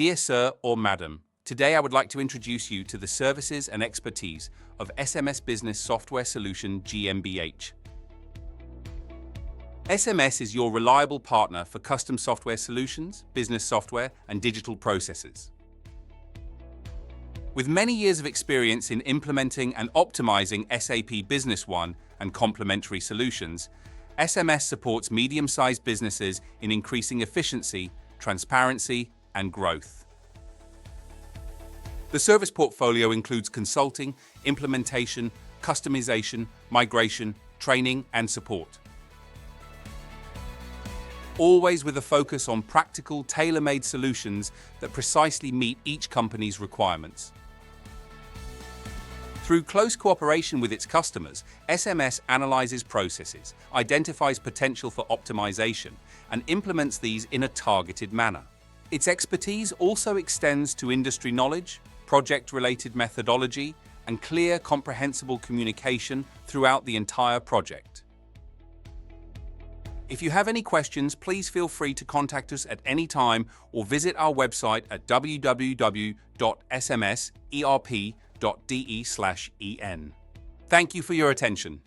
Dear Sir or Madam, today I would like to introduce you to the services and expertise of SMS Business Software Solution GmbH. SMS is your reliable partner for custom software solutions, business software, and digital processes. With many years of experience in implementing and optimizing SAP Business One and complementary solutions, SMS supports medium-sized businesses in increasing efficiency, transparency, and growth. The service portfolio includes consulting, implementation, customization, migration, training, and support. Always with a focus on practical, tailor-made solutions that precisely meet each company's requirements. Through close cooperation with its customers, SMS analyzes processes, identifies potential for optimization, and implements these in a targeted manner. Its expertise also extends to industry knowledge, project-related methodology, and clear, comprehensible communication throughout the entire project. If you have any questions, please feel free to contact us at any time or visit our website at www.smserp.de/en. Thank you for your attention.